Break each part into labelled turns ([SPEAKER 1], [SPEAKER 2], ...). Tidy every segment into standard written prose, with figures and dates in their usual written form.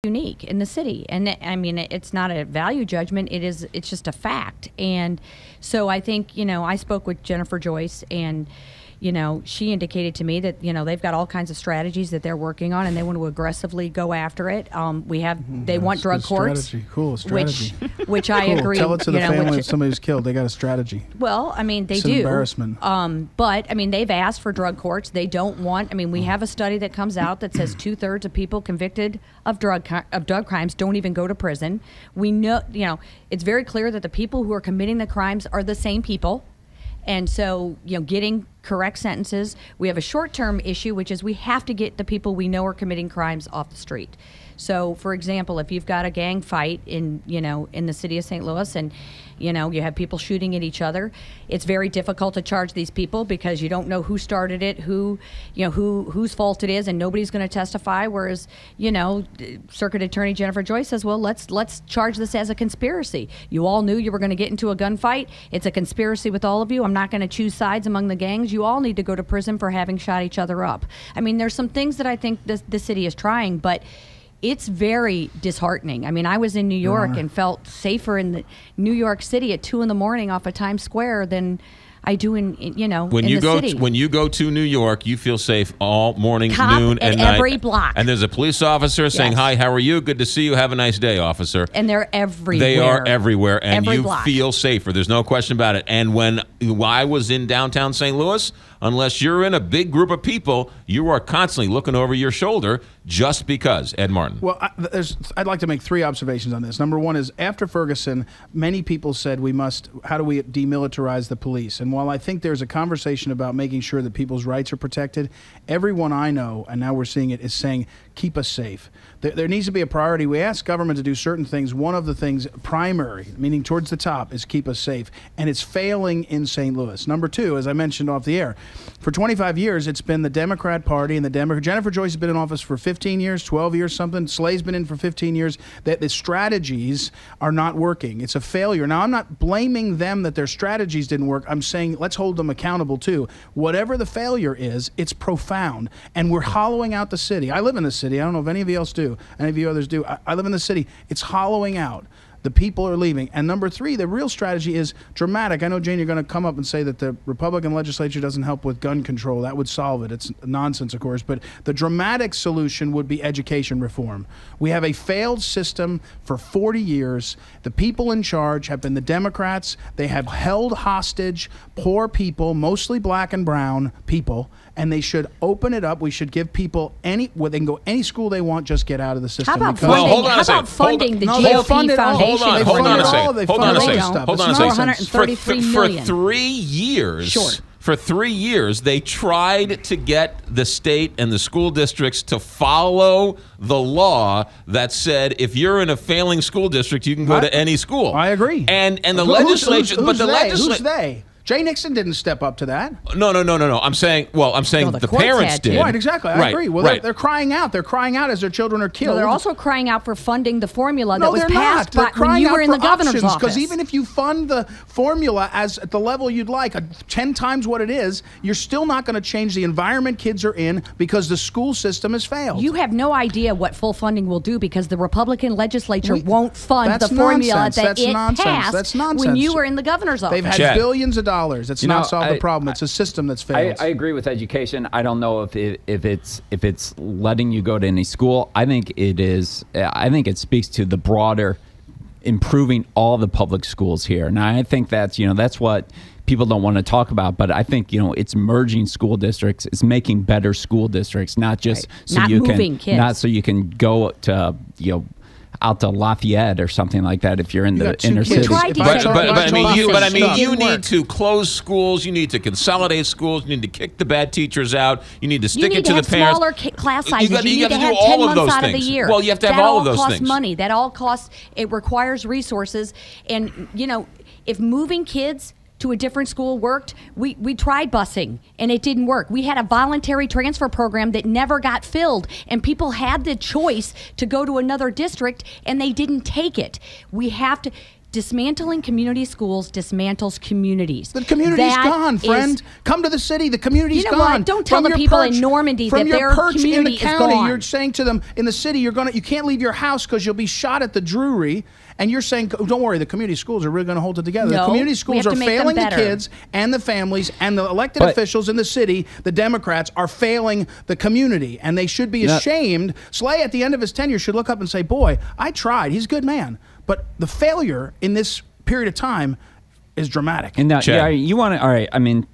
[SPEAKER 1] unique in the city. And I mean, it's not a value judgment. It's just a fact. And so I think, I spoke with Jennifer Joyce, and she indicated to me that, they've got all kinds of strategies that they're working on, and they want to aggressively go after it. They want drug courts.
[SPEAKER 2] Strategy. Cool strategy.
[SPEAKER 1] Which I agree.
[SPEAKER 2] Tell it to the family of somebody who's killed. They got a strategy.
[SPEAKER 1] Well, I mean,
[SPEAKER 2] it's
[SPEAKER 1] do.
[SPEAKER 2] An embarrassment.
[SPEAKER 1] But, I mean, they've asked for drug courts. They don't want, we have a study that comes out that says 2/3 of people convicted of drug crimes don't even go to prison. We know, it's very clear that the people who are committing the crimes are the same people. And so, getting correct sentences. We have a short-term issue, which is we have to get the people we know are committing crimes off the street. So, for example, if you've got a gang fight in the city of St. Louis, and you have people shooting at each other, it's very difficult to charge these people because you don't know who started it, whose fault it is, and nobody's going to testify. Whereas, Circuit Attorney Jennifer Joyce says, well, let's charge this as a conspiracy. You all knew you were going to get into a gunfight. It's a conspiracy with all of you. I'm not going to choose sides among the gangs. You all need to go to prison for having shot each other up. I mean, there's some things that I think the city is trying, but it's very disheartening. I mean, I was in New York and felt safer in the New York City at 2 a.m. off of Times Square than I do in the city.
[SPEAKER 3] When you go to New York, you feel safe all morning,
[SPEAKER 1] Cop
[SPEAKER 3] noon, and
[SPEAKER 1] at
[SPEAKER 3] night.
[SPEAKER 1] every block.
[SPEAKER 3] And there's a police officer saying, "Hi, how are you? Good to see you. Have a nice day, officer."
[SPEAKER 1] And they're everywhere.
[SPEAKER 3] They are everywhere, and
[SPEAKER 1] every
[SPEAKER 3] you
[SPEAKER 1] block.
[SPEAKER 3] feel safer. There's no question about it. And when I was in downtown St. Louis, unless you're in a big group of people, you are constantly looking over your shoulder just because. Ed Martin.
[SPEAKER 2] Well, I'd like to make 3 observations on this. Number one is, after Ferguson, many people said how do we demilitarize the police? And while I think there's a conversation about making sure that people's rights are protected, everyone I know, and now we're seeing it, is saying, keep us safe. There needs to be a priority. We ask government to do certain things. One of the things, primary, meaning towards the top, is keep us safe. And it's failing in St. Louis. Number 2, as I mentioned off the air, for 25 years, it's been the Democrat Party and Jennifer Joyce has been in office for 15 years, 12 years, something. Slay's been in for 15 years. That the strategies are not working. It's a failure. Now, I'm not blaming them that their strategies didn't work. I'm saying let's hold them accountable, too. Whatever the failure is, it's profound. And we're hollowing out the city. I live in the city. I don't know if any of you else do. Any of you others do. I live in the city. It's hollowing out. The people are leaving. And number 3, the real strategy is dramatic. I know, Jane, you're going to come up and say that the Republican legislature doesn't help with gun control. That would solve it. It's nonsense, of course. But the dramatic solution would be education reform. We have a failed system for 40 years. The people in charge have been the Democrats. They have held hostage poor people, mostly black and brown people, and they should open it up. We should give people they can go any school they want, just get out of the system.
[SPEAKER 1] How about funding the GOP Foundation?
[SPEAKER 3] Hold on a second. Hold on a second.
[SPEAKER 1] $433
[SPEAKER 3] million. For 3 years, they tried to get the state and the school districts to follow the law that said if you're in a failing school district, you can go to any school.
[SPEAKER 2] I agree.
[SPEAKER 3] And the legislature,
[SPEAKER 2] who's they? Jay Nixon didn't step up to that.
[SPEAKER 3] No. I'm saying the parents did.
[SPEAKER 2] Right, exactly. I agree. Well, they're crying out. They're crying out as their children are killed.
[SPEAKER 1] No, they're also crying out for funding the formula that was passed
[SPEAKER 2] when
[SPEAKER 1] you were in the governor's office.
[SPEAKER 2] Because even if you fund the formula at the level you'd like, 10 times what it is, you're still not going to change the environment kids are in because the school system has failed.
[SPEAKER 1] You have no idea what full funding will do because the Republican legislature won't fund the formula that it passed
[SPEAKER 2] That's nonsense.
[SPEAKER 1] when you were in the governor's office.
[SPEAKER 2] They've had billions of dollars. It's not solved the problem. It's a system that's failed.
[SPEAKER 4] I agree with education. I don't know if it's letting you go to any school. I think it is. I think it speaks to the broader improving all the public schools here. And I think that's what people don't want to talk about, but I think it's merging school districts, it's making better school districts, not just so you can go to out to Lafayette or something like that if you're in the inner city.
[SPEAKER 3] But you need to close schools. You need to consolidate schools. You need to kick the bad teachers out. You need to stick it to the parents.
[SPEAKER 1] Smaller class sizes. You need to have
[SPEAKER 3] do
[SPEAKER 1] 10
[SPEAKER 3] all of
[SPEAKER 1] months
[SPEAKER 3] those
[SPEAKER 1] out
[SPEAKER 3] things.
[SPEAKER 1] of the year.
[SPEAKER 3] Well, you have to have all of those things.
[SPEAKER 1] That all costs money. That all costs. It requires resources. And if moving kids to a different school worked, we tried busing and it didn't work. We had a voluntary transfer program that never got filled, and people had the choice to go to another district and they didn't take it. We have to Dismantling community schools dismantles communities.
[SPEAKER 2] The community's
[SPEAKER 1] That
[SPEAKER 2] gone, friend.
[SPEAKER 1] is-
[SPEAKER 2] Come to the city. The community's
[SPEAKER 1] You know
[SPEAKER 2] gone.
[SPEAKER 1] what? Don't tell
[SPEAKER 2] From
[SPEAKER 1] the
[SPEAKER 2] your
[SPEAKER 1] people
[SPEAKER 2] perch-
[SPEAKER 1] in Normandy
[SPEAKER 2] from
[SPEAKER 1] that
[SPEAKER 2] your
[SPEAKER 1] their
[SPEAKER 2] perch in the
[SPEAKER 1] community is
[SPEAKER 2] county,
[SPEAKER 1] gone.
[SPEAKER 2] You're saying to them in the city, you can't leave your house because you'll be shot at the Drury. And you're saying, don't worry, the community schools are really going to hold it together.
[SPEAKER 1] No,
[SPEAKER 2] the community
[SPEAKER 1] we
[SPEAKER 2] schools
[SPEAKER 1] have
[SPEAKER 2] are
[SPEAKER 1] to make them
[SPEAKER 2] failing the
[SPEAKER 1] better.
[SPEAKER 2] kids and the families, and the elected
[SPEAKER 4] But-
[SPEAKER 2] officials in the city, the Democrats, are failing the community. And they should be ashamed. Slay, at the end of his tenure, should look up and say, boy, I tried. He's a good man. But the failure in this period of time is dramatic.
[SPEAKER 4] And now,
[SPEAKER 3] Chad.
[SPEAKER 4] yeah, you want to? All right. I mean,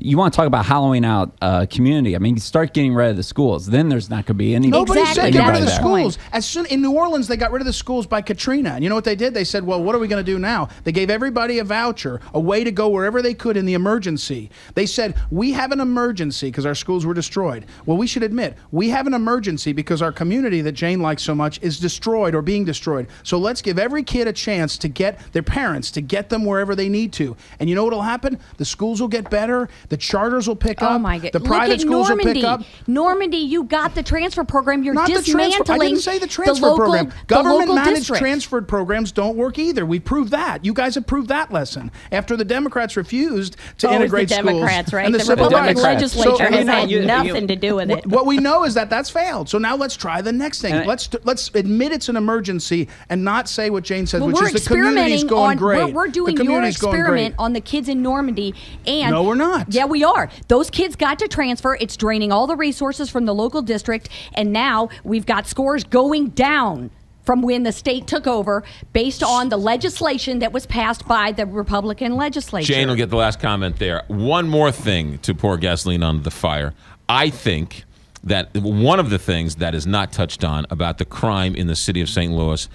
[SPEAKER 4] you want to talk about hollowing out community? I mean, you start getting rid of the schools, then there's not going to be any.
[SPEAKER 2] Nobody
[SPEAKER 1] Exactly.
[SPEAKER 2] said get rid of the
[SPEAKER 1] That's the
[SPEAKER 2] schools.
[SPEAKER 1] point.
[SPEAKER 2] As soon in New Orleans, they got rid of the schools by Katrina. And you know what they did? They said, well, what are we going to do now? They gave everybody a voucher, a way to go wherever they could in the emergency. They said, we have an emergency because our schools were destroyed. Well, we should admit, we have an emergency because our community that Jane likes so much is destroyed or being destroyed. So let's give every kid a chance to get their parents, to get them wherever they need to. And you know what will happen? The schools will get better. The charters will pick up.
[SPEAKER 1] Oh my God!
[SPEAKER 2] The private
[SPEAKER 1] Look at
[SPEAKER 2] schools
[SPEAKER 1] Normandy.
[SPEAKER 2] will pick up.
[SPEAKER 1] Normandy, you got the transfer program. You're
[SPEAKER 2] Not the
[SPEAKER 1] dismantling.
[SPEAKER 2] transfer. I didn't say the transfer
[SPEAKER 1] local,
[SPEAKER 2] program.
[SPEAKER 1] the
[SPEAKER 2] Government
[SPEAKER 1] local
[SPEAKER 2] managed
[SPEAKER 1] district.
[SPEAKER 2] transferred programs don't work either. We proved that. You guys have proved that lesson. After the Democrats refused to integrate
[SPEAKER 1] the
[SPEAKER 2] schools.
[SPEAKER 1] Democrats, right?
[SPEAKER 2] And
[SPEAKER 1] The
[SPEAKER 2] civil
[SPEAKER 1] Republican
[SPEAKER 2] rights.
[SPEAKER 1] legislature
[SPEAKER 2] So,
[SPEAKER 1] has
[SPEAKER 4] know,
[SPEAKER 1] had
[SPEAKER 4] you-
[SPEAKER 1] nothing to do with it.
[SPEAKER 2] what we know is that that's failed. So now let's try the next thing.
[SPEAKER 4] And
[SPEAKER 2] Let's admit it's an emergency and not say what Jane said,
[SPEAKER 1] Well,
[SPEAKER 2] which
[SPEAKER 1] we're
[SPEAKER 2] is the community's
[SPEAKER 1] experimenting
[SPEAKER 2] going
[SPEAKER 1] on.
[SPEAKER 2] great.
[SPEAKER 1] We're doing
[SPEAKER 2] the
[SPEAKER 1] your
[SPEAKER 2] community's going
[SPEAKER 1] experiment
[SPEAKER 2] great.
[SPEAKER 1] on the kids in Normandy, and
[SPEAKER 2] No, we're not.
[SPEAKER 1] Yeah, we are. Those kids got to transfer. It's draining all the resources from the local district, and now we've got scores going down from when the state took over based on the legislation that was passed by the Republican legislature.
[SPEAKER 3] Jane will get the last comment there. One more thing to pour gasoline on the fire. I think that one of the things that is not touched on about the crime in the city of St. Louis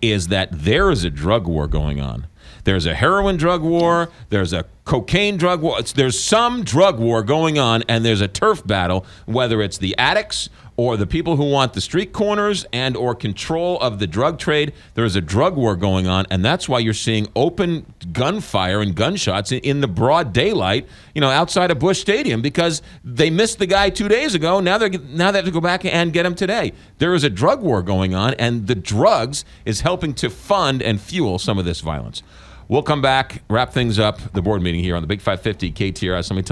[SPEAKER 3] is that there is a drug war going on. There's a heroin drug war. There's a cocaine drug war. There's some drug war going on, and there's a turf battle, whether it's the addicts or the people who want the street corners and or control of the drug trade. There's a drug war going on, and that's why you're seeing open gunfire and gunshots in the broad daylight, outside of Busch Stadium, because they missed the guy 2 days ago. Now they have to go back and get him today. There is a drug war going on, and the drugs is helping to fund and fuel some of this violence. We'll come back, wrap things up, the board meeting here on the Big 550 KTRS. Let me tell